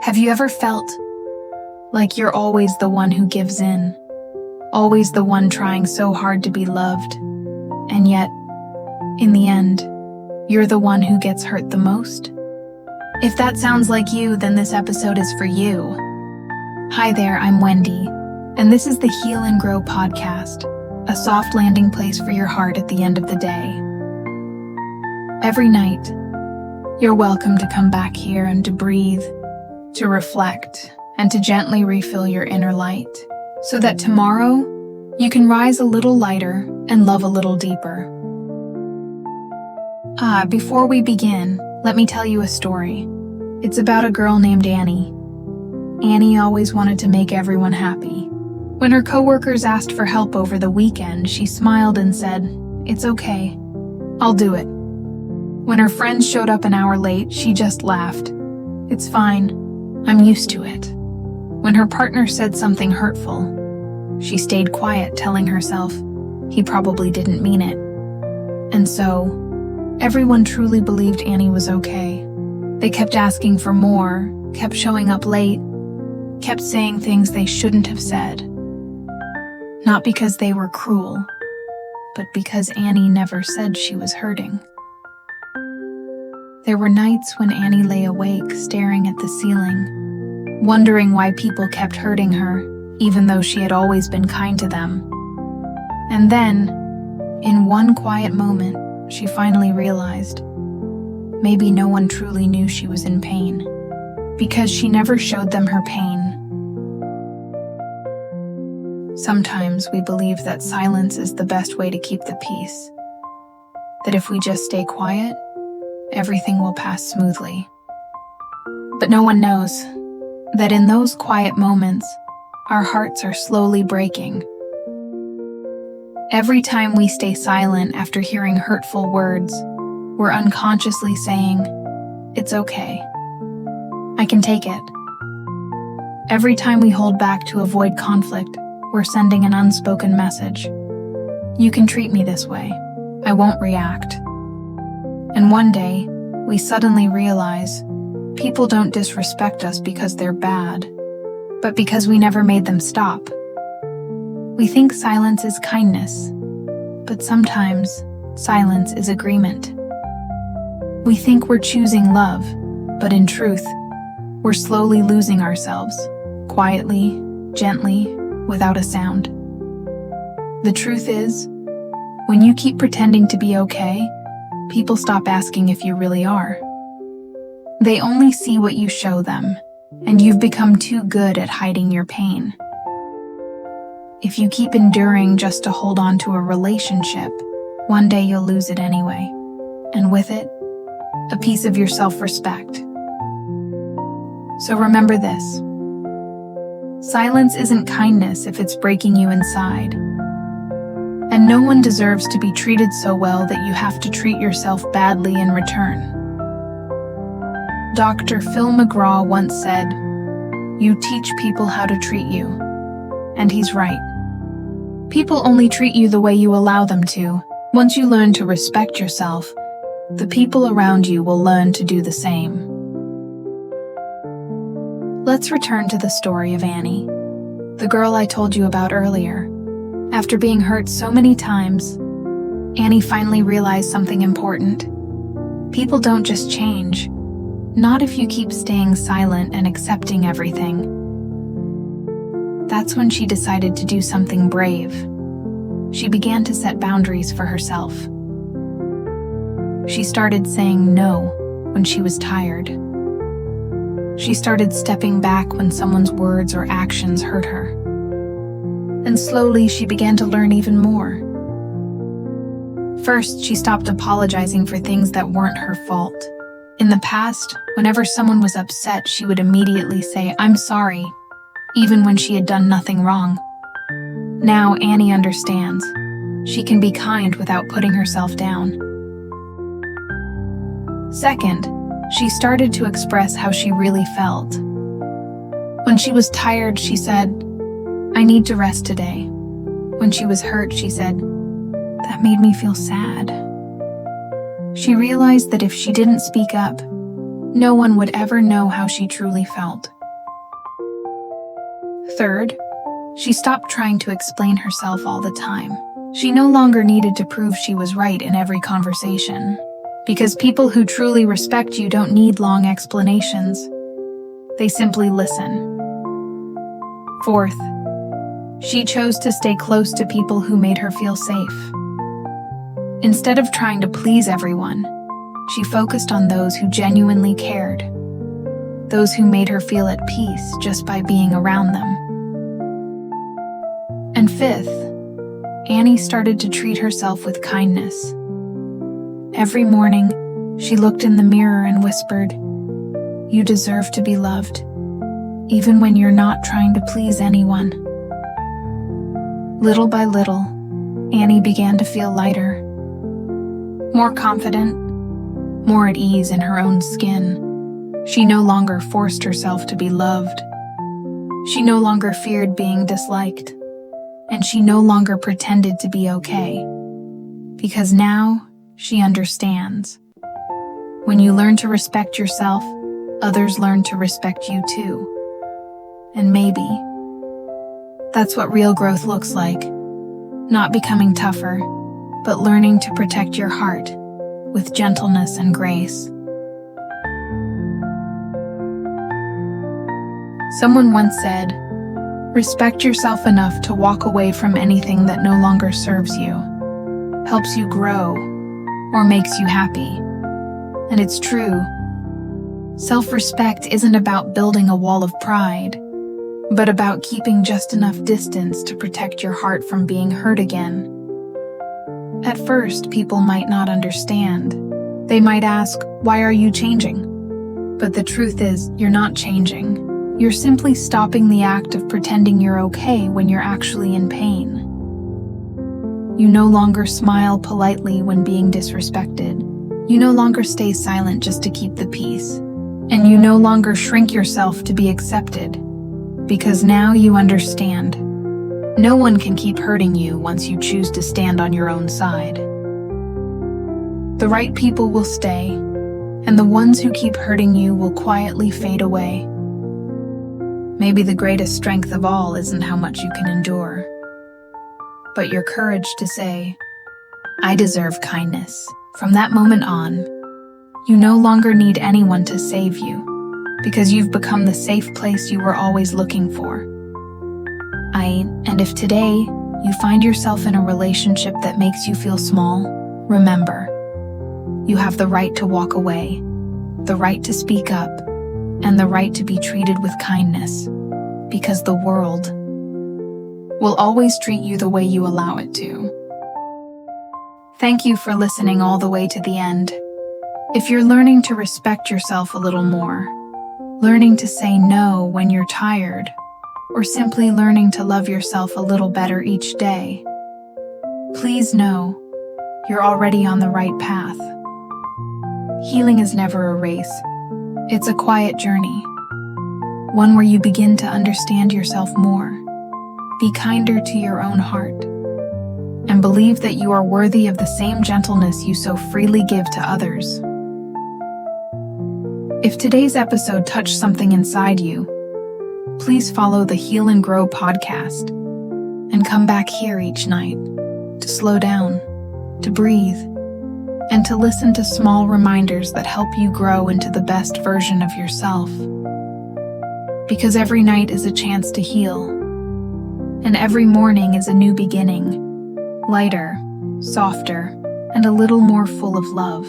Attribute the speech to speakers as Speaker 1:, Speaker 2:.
Speaker 1: Have you ever felt like you're always the one who gives in, always the one trying so hard to be loved, and yet, in the end, you're the one who gets hurt the most? If that sounds like you, then this episode is for you. Hi there, I'm Wendy, and this is the Heal and Grow podcast, a soft landing place for your heart at the end of the day. Every night, you're welcome to come back here and to breathe, to reflect, and to gently refill your inner light, so that tomorrow, you can rise a little lighter and love a little deeper. Before we begin, let me tell you a story. It's about a girl named Annie. Annie always wanted to make everyone happy. When her coworkers asked for help over the weekend, she smiled and said, "It's okay. I'll do it." When her friends showed up an hour late, she just laughed. "It's fine. I'm used to it." When her partner said something hurtful, she stayed quiet, telling herself, "He probably didn't mean it." And so, everyone truly believed Annie was okay. They kept asking for more, kept showing up late, kept saying things they shouldn't have said. Not because they were cruel, but because Annie never said she was hurting. There were nights when Annie lay awake, staring at the ceiling, wondering why people kept hurting her, even though she had always been kind to them. And then, in one quiet moment, she finally realized maybe no one truly knew she was in pain, because she never showed them her pain. Sometimes we believe that silence is the best way to keep the peace, that if we just stay quiet, everything will pass smoothly. But no one knows that in those quiet moments, our hearts are slowly breaking. Every time we stay silent after hearing hurtful words, we're unconsciously saying, "It's okay. I can take it." Every time we hold back to avoid conflict, we're sending an unspoken message. "You can treat me this way. I won't react." And one day, we suddenly realize people don't disrespect us because they're bad, but because we never made them stop. We think silence is kindness, but sometimes silence is agreement. We think we're choosing love, but in truth, we're slowly losing ourselves, quietly, gently, without a sound. The truth is, when you keep pretending to be okay, people stop asking if you really are. They only see what you show them, and you've become too good at hiding your pain. If you keep enduring just to hold on to a relationship, one day you'll lose it anyway, and with it, a piece of your self-respect. So remember this. Silence isn't kindness if it's breaking you inside. And no one deserves to be treated so well that you have to treat yourself badly in return. Dr. Phil McGraw once said, "You teach people how to treat you." And he's right. People only treat you the way you allow them to. Once you learn to respect yourself, the people around you will learn to do the same. Let's return to the story of Annie, the girl I told you about earlier. After being hurt so many times, Annie finally realized something important. People don't just change, not if you keep staying silent and accepting everything. That's when she decided to do something brave. She began to set boundaries for herself. She started saying no when she was tired. She started stepping back when someone's words or actions hurt her. And slowly, she began to learn even more. First, she stopped apologizing for things that weren't her fault. In the past, whenever someone was upset, she would immediately say, "I'm sorry," even when she had done nothing wrong. Now, Annie understands. She can be kind without putting herself down. Second, she started to express how she really felt. When she was tired, she said, "I need to rest today." When she was hurt, she said, "That made me feel sad." She realized that if she didn't speak up, no one would ever know how she truly felt. Third, she stopped trying to explain herself all the time. She no longer needed to prove she was right in every conversation, because people who truly respect you don't need long explanations. They simply listen. Fourth, she chose to stay close to people who made her feel safe. Instead of trying to please everyone, she focused on those who genuinely cared, those who made her feel at peace just by being around them. And fifth, Annie started to treat herself with kindness. Every morning, she looked in the mirror and whispered, "You deserve to be loved, even when you're not trying to please anyone." Little by little, Annie began to feel lighter, more confident, more at ease in her own skin. She no longer forced herself to be loved. She no longer feared being disliked. And she no longer pretended to be okay. Because now, she understands. When you learn to respect yourself, others learn to respect you too. And maybe that's what real growth looks like. Not becoming tougher, but learning to protect your heart with gentleness and grace. Someone once said, "Respect yourself enough to walk away from anything that no longer serves you, helps you grow, or makes you happy." And it's true. Self-respect isn't about building a wall of pride, but about keeping just enough distance to protect your heart from being hurt again. At first, people might not understand. They might ask, "Why are you changing?" But the truth is, you're not changing. You're simply stopping the act of pretending you're okay when you're actually in pain. You no longer smile politely when being disrespected. You no longer stay silent just to keep the peace. And you no longer shrink yourself to be accepted. Because now you understand. No one can keep hurting you once you choose to stand on your own side. The right people will stay, and the ones who keep hurting you will quietly fade away. Maybe the greatest strength of all isn't how much you can endure, but your courage to say, "I deserve kindness." From that moment on, you no longer need anyone to save you, because you've become the safe place you were always looking for. And if today you find yourself in a relationship that makes you feel small, remember, you have the right to walk away, the right to speak up, and the right to be treated with kindness, because the world will always treat you the way you allow it to. Thank you for listening all the way to the end. If you're learning to respect yourself a little more, learning to say no when you're tired, or simply learning to love yourself a little better each day, please know you're already on the right path. Healing is never a race. It's a quiet journey, one where you begin to understand yourself more, be kinder to your own heart, and believe that you are worthy of the same gentleness you so freely give to others. If today's episode touched something inside you, please follow the Heal and Grow podcast and come back here each night to slow down, to breathe, and to listen to small reminders that help you grow into the best version of yourself. Because every night is a chance to heal, and every morning is a new beginning, lighter, softer, and a little more full of love.